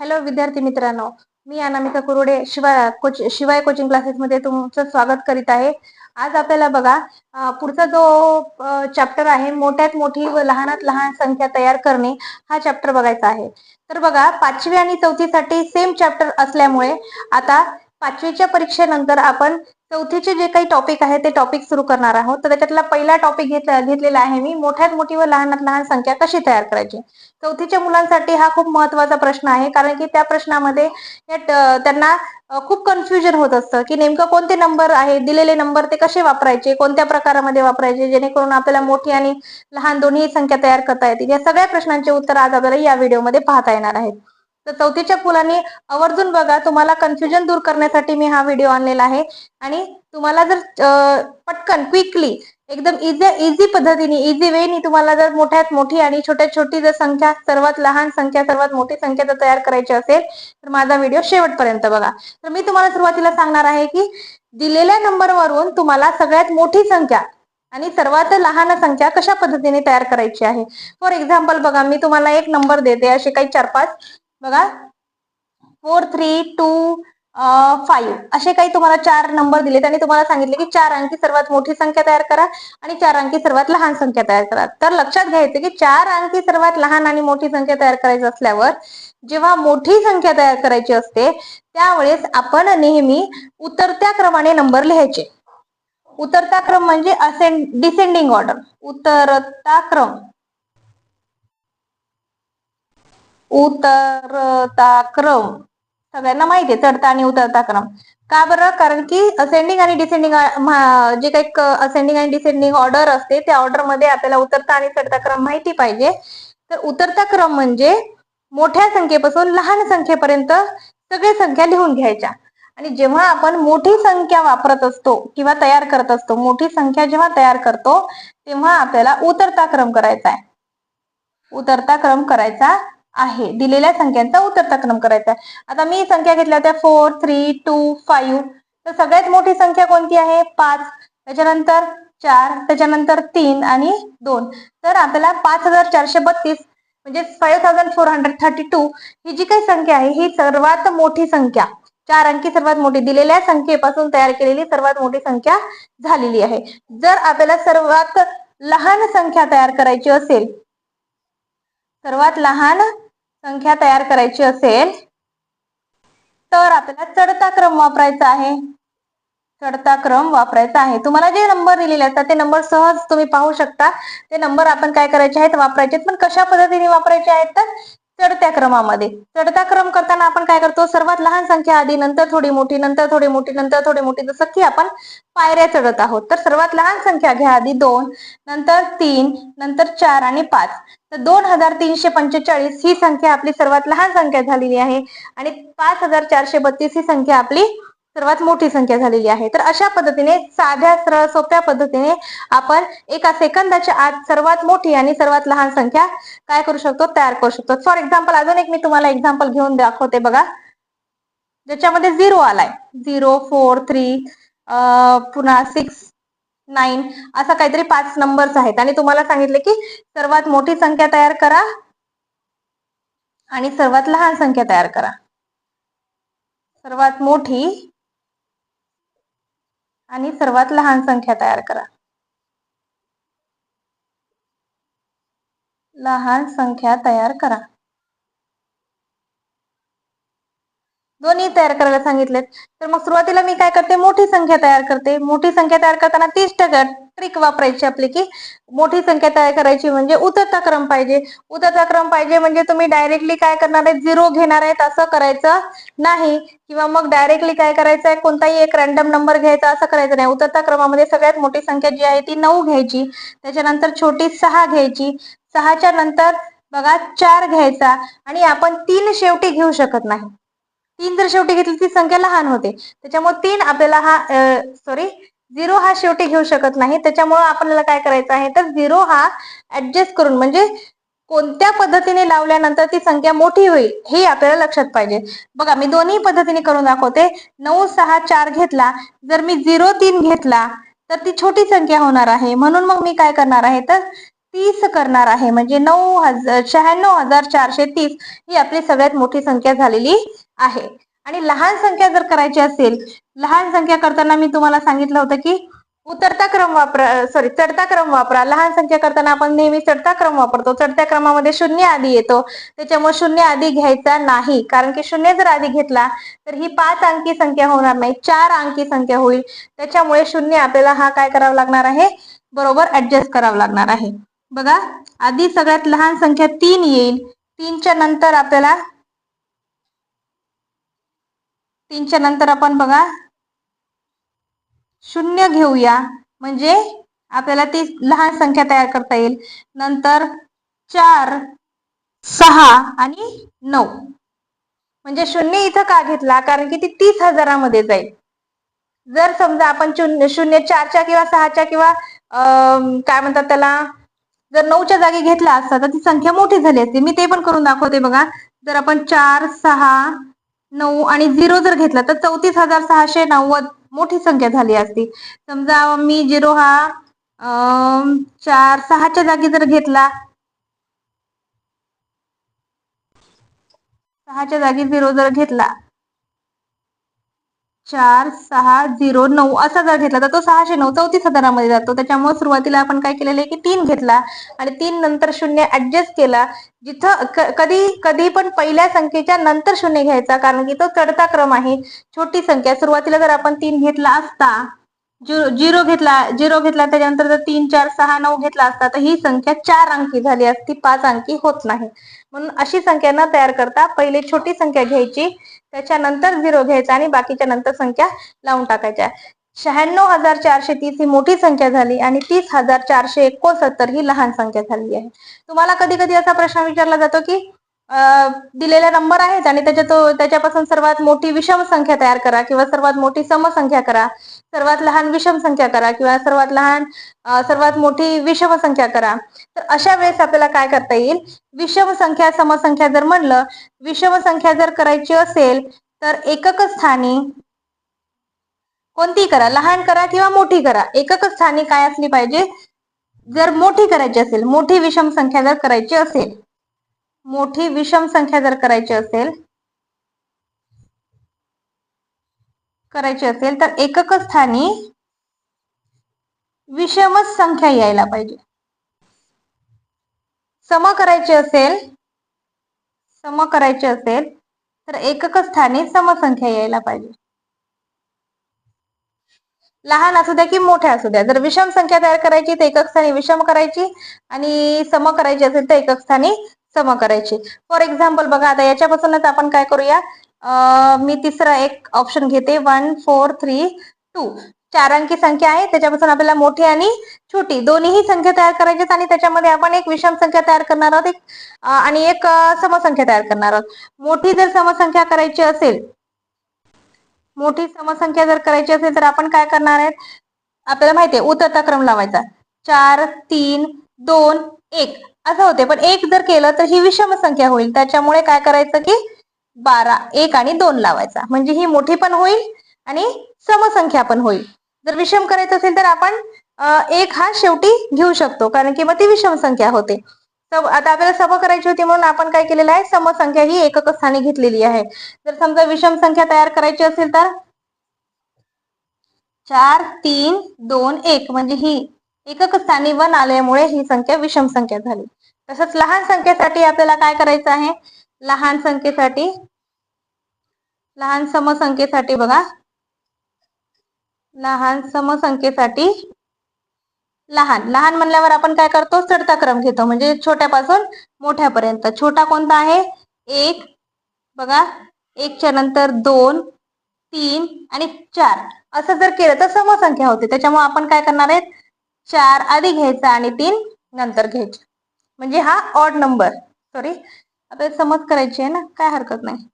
Hello विद्यार्थी मित्रांनो, मी अनामिका कुरुडे शिवाय कोचिंग क्लासेस मध्ये तुमचं स्वागत करीत आहे. आज आपल्याला बघा पुढचा जो चॅप्टर आहे, मोठ्यात मोठी व लहानात लहान संख्या तयार करणे, हा चॅप्टर बघायचा आहे. तर बघा, 5वी आणि 4थी साठी सेम चॅप्टर असल्यामुळे आता 5वीच्या परीक्षेनंतर आपण 4थीचे जे काही टॉपिक आहे ते टॉपिक सुरू करणार आहोत. तर त्याच्यातला पहिला टॉपिक घेतलेला आहे मी, मोठ्यात मोठी व लहानात लहान संख्या कशी तयार करायची. 4थीच्या मुलांसाठी हा खूप महत्वाचा प्रश्न आहे, कारण की त्या प्रश्नामध्ये त्यांना खूप कन्फ्युजन होत असतं की नेमकं कोणते नंबर आहे, दिलेले नंबर ते कसे वापरायचे, कोणत्या प्रकारामध्ये वापरायचे, जेणेकरून आपल्याला मोठी आणि लहान दोन्ही संख्या तयार करता येतील. या सगळ्या प्रश्नांचे उत्तर आज आपल्याला या व्हिडिओमध्ये पाहता येणार आहेत. तर 4थीच्या मुलांनी आवर्जून बघा, तुम्हाला कन्फ्युजन दूर करण्यासाठी मी हा व्हिडिओ आणलेला आहे. आणि तुम्हाला जर पटकन क्विकली एकदम इझी पद्धतीने, इझी वेनी तुम्हाला जर मोठ्यात मोठी आणि छोट्यात छोटी जर संख्या, सर्वात लहान संख्या सर्वात मोठी संख्या जर तयार करायची असेल तर माझा व्हिडिओ शेवटपर्यंत बघा. तर मी तुम्हाला सुरुवातीला सांगणार आहे की दिलेल्या नंबरवरून तुम्हाला सगळ्यात मोठी संख्या आणि सर्वात लहान संख्या कशा पद्धतीने तयार करायची आहे. फॉर एक्झाम्पल बघा, मी तुम्हाला एक नंबर देते, असे काही 4-5 बघा, 4, 3, 2, 5 असे काही तुम्हाला 4 नंबर दिलेत आणि तुम्हाला सांगितले की 4 अंकी सर्वात मोठी संख्या तयार करा आणि 4 अंकी सर्वात लहान संख्या तयार करा. तर लक्षात घ्यायचं की 4 अंकी सर्वात लहान आणि मोठी संख्या तयार करायची असल्यावर जेव्हा मोठी संख्या तयार करायची असते त्यावेळेस आपण नेहमी उतरत्या क्रमाने नंबर लिहायचे. उतरता क्रम म्हणजे डिसेंडिंग ऑर्डर. उतरता क्रम सगळ्यांना माहिती आहे, चढता आणि उतरता क्रम. का बरं? कारण की असेंडिंग आणि डिसेंडिंग जे काही असेंडिंग आणि डिसेंडिंग ऑर्डर असते त्या ऑर्डर मध्ये आपल्याला उतरता आणि चढता क्रम माहिती पाहिजे. तर उतरता क्रम म्हणजे मोठ्या संख्येपासून लहान संख्येपर्यंत सगळ्या संख्या लिहून घ्यायच्या. आणि जेव्हा आपण मोठी संख्या वापरत असतो किंवा तयार करत असतो, मोठी संख्या जेव्हा तयार करतो तेव्हा आपल्याला उतरता क्रम करायचा आहे. उतरता क्रम करायचा आहे, दिलेल्या संख्यांचा उतरता क्रम करायचा आहे. आता मी संख्या घेतल्या होत्या 4, 3, 2, 5. तर सगळ्यात मोठी संख्या कोणती आहे? 5. त्याच्यानंतर 4, त्याच्यानंतर 3 आणि 2. तर आपल्याला 5432 म्हणजे 5432 ही जी काही संख्या आहे ही सर्वात मोठी संख्या, 4 अंकी सर्वात मोठी दिलेल्या संख्येपासून तयार केलेली सर्वात मोठी संख्या झालेली आहे. जर आपल्याला सर्वात लहान संख्या तयार करायची असेल, सर्वात लहान संख्या तयार करायची असेल तर आपल्याला चढता क्रम वापरायचा आहे. चढता क्रम वापरायचा आहे. तुम्हाला जे नंबर दिलेले असतात ते नंबर सहज तुम्ही पाहू शकता. ते नंबर आपण काय करायचे आहेत? वापरायचे. पण कशा पद्धतीने वापरायचे आहेत? तर चढत्या क्रमामध्ये. चढता क्रम करताना आपण काय करतो? सर्वात लहान संख्या आधी, नंतर थोडी मोठी, नंतर थोडी मोठी, नंतर थोडी मोठी, जसं की आपण पायऱ्या चढत आहोत. तर सर्वात लहान संख्या घ्या आधी 2, नंतर 3, नंतर 4 आणि 5. तर 2345 ही संख्या आपली सर्वात लहान संख्या झालेली आहे आणि 5432 ही संख्या आपली सर्वात मोठी संख्या झालेली आहे. तर अशा पद्धतीने साध्या सरळ सोप्या पद्धतीने आपण एका सेकंदाच्या आत सर्वात मोठी आणि सर्वात लहान संख्या काय करू शकतो? तयार करू शकतो. फॉर एक्झाम्पल अजून एक मी तुम्हाला एक्झाम्पल घेऊन दाखवते बघा, ज्याच्यामध्ये 0 आलाय. 0, 4, 3 पुन्हा 6, 9 असा काहीतरी 5 नंबर्स आहेत आणि तुम्हाला सांगितले की सर्वात मोठी संख्या तयार करा आणि सर्वात लहान संख्या तयार करा. सर्वात मोठी आणि सर्वात लहान संख्या तयार करा. लहान संख्या तयार करा. दोन्ही तयार करायला सांगितलेत. तर मग सुरुवातीला मी काय करते? मोठी संख्या तयार करते. मोठी संख्या तयार करताना 30 ट्रिक वापरायची आपली, की मोठी संख्या तयार करायची म्हणजे उतरता क्रम पाहिजे. उतरता क्रम पाहिजे म्हणजे तुम्ही डायरेक्टली काय करणार आहे? 0 घेणार आहेत असं करायचं नाही, किंवा मग डायरेक्टली काय करायचं आहे? कोणताही एक रॅन्डम नंबर घ्यायचा असं करायचं नाही. उतरता क्रमामध्ये सगळ्यात मोठी संख्या जी आहे ती 9 घ्यायची, त्याच्यानंतर छोटी 6 घ्यायची, 6च्या नंतर बघा 4 घ्यायचा आणि आपण 3 शेवटी घेऊ शकत नाही. 3 जर शेवटी घेतली ती संख्या लहान होते. त्याच्यामुळे 3 आपल्याला 0 हा शेवटी घेऊ शकत नाही. त्याच्यामुळे आपल्याला काय करायचं आहे? तर 0 हा ऍडजस्ट करून, म्हणजे कोणत्या पद्धतीने लावल्यानंतर ती संख्या मोठी होईल हे आपल्याला लक्षात पाहिजे. बघा, मी दोन्ही पद्धतीने करून दाखवते. 9, 6, 4 घेतला, जर मी 0, 3 घेतला तर ती छोटी संख्या होणार आहे. म्हणून मग मी काय करणार आहे? तर 30 करणार आहे. म्हणजे 96,430 ही आपली सगळ्यात मोठी संख्या झालेली आहे. आणि लहान संख्या जर करायची असेल, लहान संख्या करताना मी तुम्हाला सांगितलं होतं की उतरता क्रम वापरा, चढता क्रम वापरा. लहान संख्या करताना आपण नेहमी चढता क्रम वापरतो. चढत्या क्रमामध्ये शून्य आधी येतो, त्याच्यामुळे शून्य आधी घ्यायचा नाही. कारण की शून्य जर आधी घेतला तर ही 5 अंकी संख्या होणार नाही, 4 अंकी संख्या होईल. त्याच्यामुळे शून्य आपल्याला हा काय करावा लागणार आहे, बरोबर ऍडजस्ट करावं लागणार आहे. बघा, आधी सगळ्यात लहान संख्या 3 येईल. 3च्या नंतर आपल्याला 3च्या नंतर आपण बघा शून्य घेऊया, म्हणजे आपल्याला ती लहान संख्या तयार करता येईल. नंतर 4, 6 आणि 9. म्हणजे शून्य इथं का घेतला, कारण की ती 30,000मध्ये जाईल. जर समजा आपण शून्य 4च्या किंवा 6च्या किंवा काय म्हणतात त्याला, जर 9च्या जागी घेतला असता तर ती संख्या मोठी झाली असती. मी ते पण करून दाखवते बघा. जर आपण 4, 6, 9 आणि 0 जर घेतला तर 34,690 मोठी संख्या झाली असती. समजा मी 0 हा 4, 6च्या जागी जर घेतला, 6च्या जागी 0 जर घेतला, 4, 6, 0, 9 असा जर घेतला तर तो 609 34,000मध्ये जातो. त्याच्यामुळे सुरुवातीला आपण काय केलेलं आहे की 3 घेतला आणि 3 नंतर शून्य ऍडजस्ट केला. जिथं कधी कधी पण पहिल्या संख्येच्या नंतर शून्य घ्यायचा, कारण की तो चढता क्रम आहे. छोटी संख्या सुरुवातीला जर आपण 3 घेतला असता, झिरो घेतला त्याच्यानंतर जर 3, 4, 6, 9 घेतला असता तर ही संख्या 4 अंकी झाली असती, 5 अंकी होत नाही. म्हणून अशी संख्या न तयार करता पहिले छोटी संख्या घ्यायची, त्याच्यानंतर 0 घ्यायचा आणि बाकीच्या नंतर संख्या लावून टाकायच्या. 96,430 ही मोठी संख्या झाली आणि 30,469 ही लहान संख्या झाली आहे. तुम्हाला कधी कधी असा प्रश्न विचारला जातो की दिलेले नंबर आहेत आणि त्याच्यापासून सर्वात मोठी विषम संख्या तयार करा किंवा सर्वात मोठी समसंख्या करा, सर्वात लहान विषम संख्या करा किंवा सर्वात मोठी विषम संख्या करा. तर अशा वेळेस आपल्याला काय करता येईल, विषम संख्या समसंख्या जर म्हणलं, विषम संख्या जर करायची असेल तर एकक स्थानी कोणती करा, लहान करा किंवा मोठी करा, एकक स्थानी काय असली पाहिजे, जर मोठी करायची असेल, मोठी विषम संख्या जर करायची असेल, मोठी विषम संख्या जर करायची असेल तर एकक स्थानी विषमच संख्या यायला पाहिजे. सम करायचे असेल तर एकक स्थानी समसंख्या यायला पाहिजे. लहान असू द्या की मोठ्या असू द्या, जर विषम संख्या तयार करायची तर एकक स्थानी विषम करायची आणि सम करायची असेल तर एकक स्थानी सम करायची. फॉर एक्झाम्पल बघा, आता याच्यापासूनच आपण काय करूया, मी तिसरा एक ऑप्शन घेते, 1, 4, 3, 2. 4 अंकी संख्या आहे, त्याच्यापासून आपल्याला मोठी आणि छोटी दोन्हीही संख्या तयार करायच्यात आणि त्याच्यामध्ये आपण एक विषम संख्या तयार करणार आहोत आणि एक समसंख्या तयार करणार आहोत. मोठी जर समसंख्या करायची असेल, मोठी समसंख्या जर करायची असेल तर आपण काय करणार आहेत, आपल्याला माहितीये उतरता क्रम लावायचा. 4, 3, 2, 1 असं होते. पण 1 जर केलं तर ही विषम संख्या होईल, त्याच्यामुळे काय करायचं की 12, 1 आणि 2 लावायचा, म्हणजे ही मोठी पण होईल आणि समसंख्या पण होईल. जर विषम करायचं असेल तर आपण 1 हा शेवटी घेऊ शकतो, कारण की मग ती विषम संख्या होते. आता आपल्याला सम करायची होती म्हणून आपण काय केलेलं आहे, समसंख्या ही एकक स्थानी घेतलेली आहे. जर समजा विषम संख्या तयार करायची असेल तर 4, 3, 2, 1 म्हणजे ही एकक स्थानी 1 आल्यामुळे ही संख्या विषम संख्या झाली. तसंच लहान संख्येसाठी आपल्याला काय करायचं आहे, लहान समसंख्येसाठी बघा, लहान समसंख्येसाठी लहान म्हणल्यावर आपण काय करतो, चढता क्रम घेतो, म्हणजे छोट्यापासून मोठ्यापर्यंत. छोटा कोणता आहे, 1 बघा, 1च्या नंतर 2, 3 आणि 4 असं जर केलं तर समसंख्या होते. त्याच्यामुळे आपण काय करणार आहे, 4 आधी घ्यायचा आणि 3 नंतर घ्यायचे, म्हणजे हा ऑड नंबर, आपल्याला समज करायची आहे ना, काय हरकत नाही.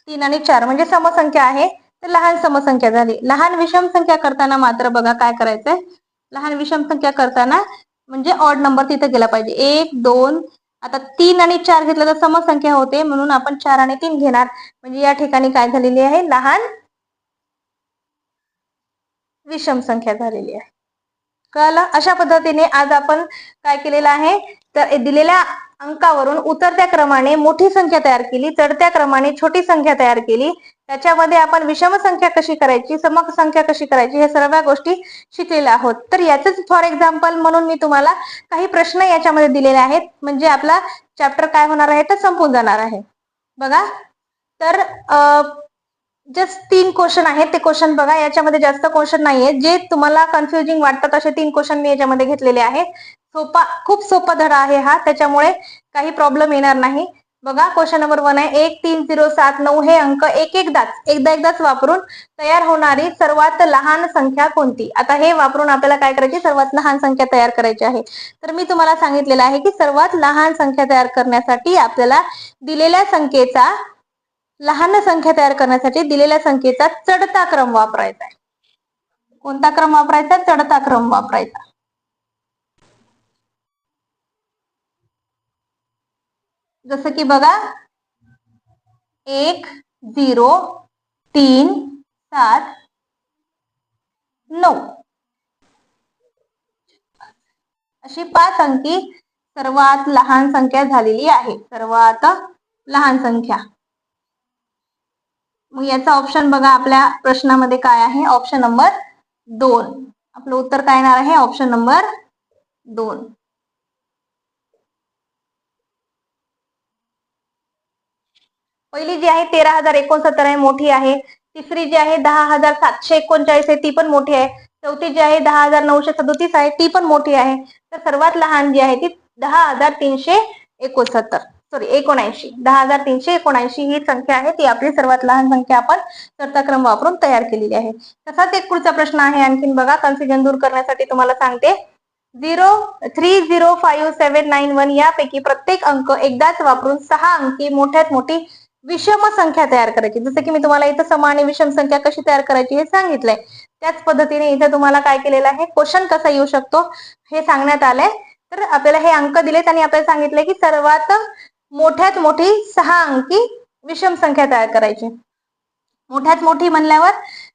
3 आणि 4 म्हणजे समसंख्या आहे, तर लहान समसंख्या झाली. लहान विषम संख्या करताना मात्र बघा काय करायचंय, लहान विषम संख्या करताना म्हणजे ऑड नंबर तिथे गेला पाहिजे. 1, 2, आता 3 आणि 4 घेतलं तर समसंख्या होते, म्हणून आपण 4 आणि 3 घेणार, म्हणजे या ठिकाणी काय झालेली आहे, लहान विषम संख्या झालेली आहे. कळलं? अशा पद्धतीने आज आपण काय केलेलं आहे, तर दिलेल्या अंकावरून उतरत्या क्रमाने मोठी संख्या तयार केली, चढत्या क्रमाने छोटी संख्या तयार केली, त्याच्यामध्ये आपण विषम संख्या कशी करायची, सम संख्या कशी करायची, हे सर्व गोष्टी शिकलेल्या आहोत. तर याचंच फॉर एक्झाम्पल म्हणून मी तुम्हाला काही प्रश्न याच्यामध्ये दिलेले आहेत, म्हणजे आपला चॅप्टर काय होणार आहे तर संपून जाणार आहे. बघा, तर जस्ट 3 क्वेश्चन आहेत, ते क्वेश्चन बघा. याच्यामध्ये जास्त क्वेश्चन नाहीये, जे तुम्हाला कन्फ्युजिंग वाटतात असे 3 क्वेश्चन मी याच्यामध्ये घेतलेले आहेत. खूप सोपा धडा आहे हा, त्याच्यामुळे काही प्रॉब्लेम येणार नाही. बघा, क्वेश्चन नंबर 1 आहे, 1 3 0 7 9 हे अंक एकदाच वापरून तयार होणारी सर्वात लहान संख्या कोणती? आता हे वापरून आपल्याला काय करायची, सर्वात लहान संख्या तयार करायची आहे. तर मी तुम्हाला सांगितलेलं आहे की सर्वात लहान संख्या तयार करण्यासाठी आपल्याला दिलेल्या संख्येचा लहान संख्या तयार करण्यासाठी दिलेल्या संख्येचा चढता क्रम वापरायचा आहे. कोणता क्रम वापरायचा? चढता क्रम वापरायचा. जसं की बघा, 1 0 3 7 9 अशी 5 अंकी सर्वात लहान संख्या झालेली आहे. सर्वात लहान संख्या. मग याचा ऑप्शन बघा आपल्या प्रश्नामध्ये काय आहे, ऑप्शन नंबर 2. आपलं उत्तर काय येणार आहे, ऑप्शन नंबर 2. पहिली जी आहे 13,069 आहे, मोठी आहे. तिसरी जी आहे 10,739 आहे, ती पण मोठी आहे. चौथी जी आहे 10,937 आहे, ती पण मोठी आहे. तर सर्वात लहान जी आहे ती 10,369 10,379 ही संख्या आहे, ती आपली सर्वात लहान संख्या आपण चढता क्रम वापरून तयार केलेली आहे. तसाच एक पुढचा प्रश्न आहे आणखीन बघा, कन्फ्युजन दूर करण्यासाठी तुम्हाला सांगते. 0305791 यापैकी प्रत्येक अंक एकदाच वापरून 6 अंकी मोठ्यात मोठी विषम संख्या तयार करायची. जसं की मी तुम्हाला इथं सम आणि विषम संख्या कशी तयार करायची हे सांगितलंय, त्याच पद्धतीने इथे तुम्हाला काय केलेलं आहे, क्वेश्चन कसा येऊ शकतो हे सांगण्यात आलंय. तर आपल्याला हे अंक दिलेत आणि आपल्याला सांगितलंय की सर्वात मोठ्यात मोठी 6 अंकी विषम संख्या तयार करायची. मोठ्यात मोठी म्हणल्यावर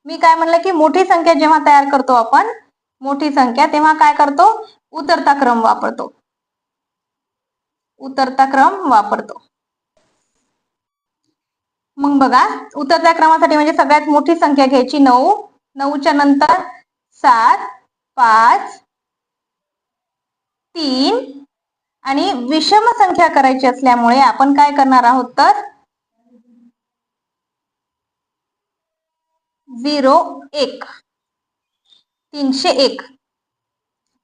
मी काय म्हणलं की मोठी संख्या जेव्हा तयार करतो आपण, मोठी संख्या, तेव्हा काय करतो, उतरता क्रम वापरतो. उतरता क्रम वापरतो. मग बघा, उतरत्या क्रमासाठी म्हणजे सगळ्यात मोठी संख्या घ्यायची 9, 9च्या नंतर 7 5 3 आणि विषम संख्या करायची असल्यामुळे आपण काय करणार आहोत, तर 01 301.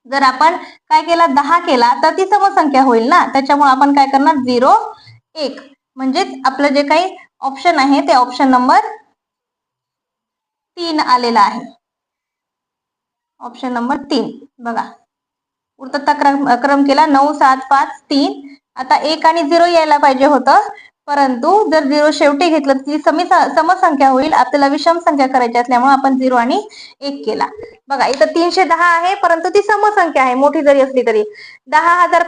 जर आपण काय केला, 10 केला तर ती समसंख्या होईल ना, त्याच्यामुळे आपण काय करणार, 01. म्हणजेच आपलं जे काही ऑप्शन आहे ते ऑप्शन नंबर 3 आलेला आहे. ऑप्शन नंबर 3 बघा, उतरता क्रम केला, 9 7 5 3. आता 1 आणि 0 यायला पाहिजे होतं, परंतु जर 0 शेवटी घेतलं तर ती समसंख्या होईल. आपल्याला विषम संख्या करायची असल्यामुळे आपण 0 आणि 1 केला. बघा, इथं 310 आहे, परंतु ती समसंख्या आहे, मोठी जरी असली तरी. 10,000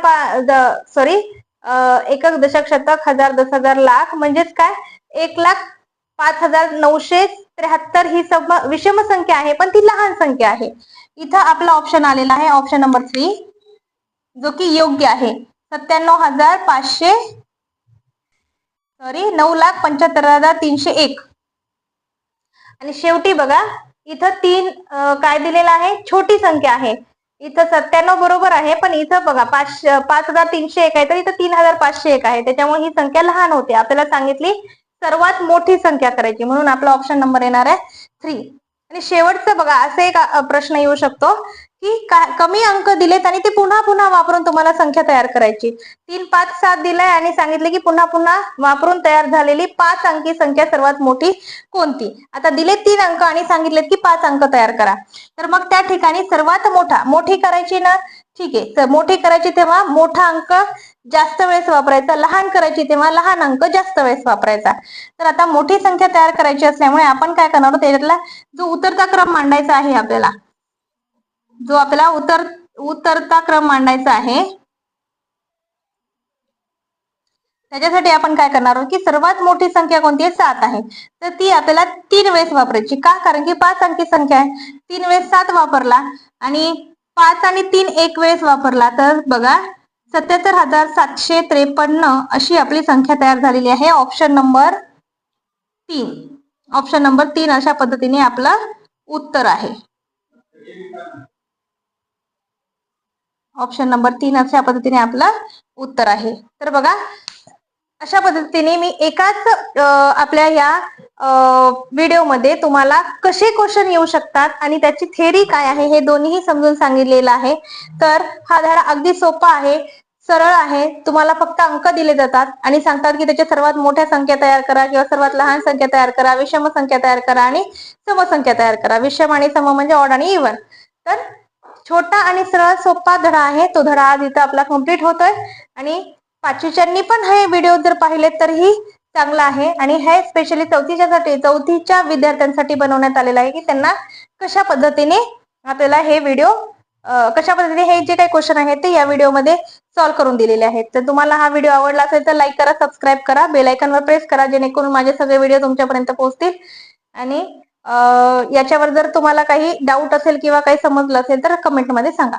एकक दशक शतक हजार 10,000 लाख म्हणजेच काय, 1,05,973 ही विषम संख्या आहे, पण ती लहान संख्या आहे. इथं आपला ऑप्शन आलेला आहे, ऑप्शन नंबर 3, जो की योग्य आहे. 9,75,301. आणि शेवटी बघा, इथं 3 काय दिलेलं आहे, छोटी संख्या आहे. इथं 97 बरोबर आहे, पण इथं बघा 5,301 आहे, तर इथं 3,501 आहे, त्याच्यामुळे ही संख्या लहान होते. आपल्याला सांगितली सर्वात मोठी संख्या करायची, म्हणून आपला ऑप्शन नंबर येणार आहे 3. आणि शेवटचं बघा, असे एक प्रश्न येऊ शकतो की कमी अंक दिलेत आणि ते पुन्हा पुन्हा वापरून तुम्हाला संख्या तयार करायची. 3 5 7 दिलाय आणि सांगितले की पुन्हा पुन्हा वापरून तयार झालेली 5 अंकी संख्या सर्वात मोठी कोणती. आता दिले 3 अंक आणि सांगितलेत की 5 अंक तयार करा, तर मग त्या ठिकाणी सर्वात मोठी करायची ना, ठीक आहे, तर मोठी करायची तेव्हा मोठा अंक जास्त वेळेस वापरायचा, लहान करायची तेव्हा लहान अंक जास्त वेळेस वापरायचा. तर आता मोठी संख्या तयार करायची असल्यामुळे आपण काय करणार आहोत, त्याच्यातला जो उतरता क्रम मांडायचा आहे आपल्याला, जो आपल्याला उतरता क्रम मांडायचा आहे, त्याच्यासाठी आपण काय करणार आहोत की सर्वात मोठी संख्या कोणती आहे, 7 आहे, तर ती आपल्याला 3 वेळेस वापरायची. का, कारण की 5 अंकी संख्या आहे, 3 वेळेस 7 वापरला आणि 5 आणि 3 एक वेळेस वापरला तर बघा 77,753 अशी आपली संख्या तयार झालेली आहे. ऑप्शन नंबर 3 अशा पद्धतीने आपलं उत्तर आहे. ऑप्शन नंबर 3 अशा पद्धतीने आपलं उत्तर आहे. तर बघा अशा पद्धतीने मी एकाच आपल्या या व्हिडिओमध्ये तुम्हाला कसे क्वेश्चन येऊ शकतात आणि त्याची थेअरी काय आहे हे दोन्ही समजून सांगितलेलं आहे. तर हा धडा अगदी सोपा आहे, सरळ आहे. तुम्हाला फक्त अंक दिले जातात आणि सांगतात की त्याच्या सर्वात मोठ्या संख्या तयार करा किंवा सर्वात लहान संख्या तयार करा, विषम संख्या तयार करा आणि समसंख्या तयार करा. विषम आणि सम म्हणजे ऑड आणि इव्हन. तर छोटा आणि सरळ सोपा धडा आहे. तो धडा आज इथं आपला कम्प्लीट होतोय आणि पाचवीच्यांनी पण हे व्हिडिओ जर पाहिले तरीही चांगला आहे आणि हे स्पेशली चौथीच्या विद्यार्थ्यांसाठी बनवण्यात आलेलं आहे की त्यांना कशा पद्धतीने आपल्याला हे व्हिडिओ कशा पद्धतीने हे जे काही क्वेश्चन आहेत ते या व्हिडिओमध्ये सॉल्व्ह करून दिलेले आहेत. तर तुम्हाला हा व्हिडिओ आवडला असेल तर लाईक करा, सबस्क्राईब करा, बेल आयकॉनवर प्रेस करा जेणेकरून माझे सगळे व्हिडिओ तुमच्यापर्यंत पोहोचतील. आणि याच्यावर जर तुम्हाला काही डाऊट असेल किंवा काही समजलं असेल तर कमेंटमध्ये सांगा.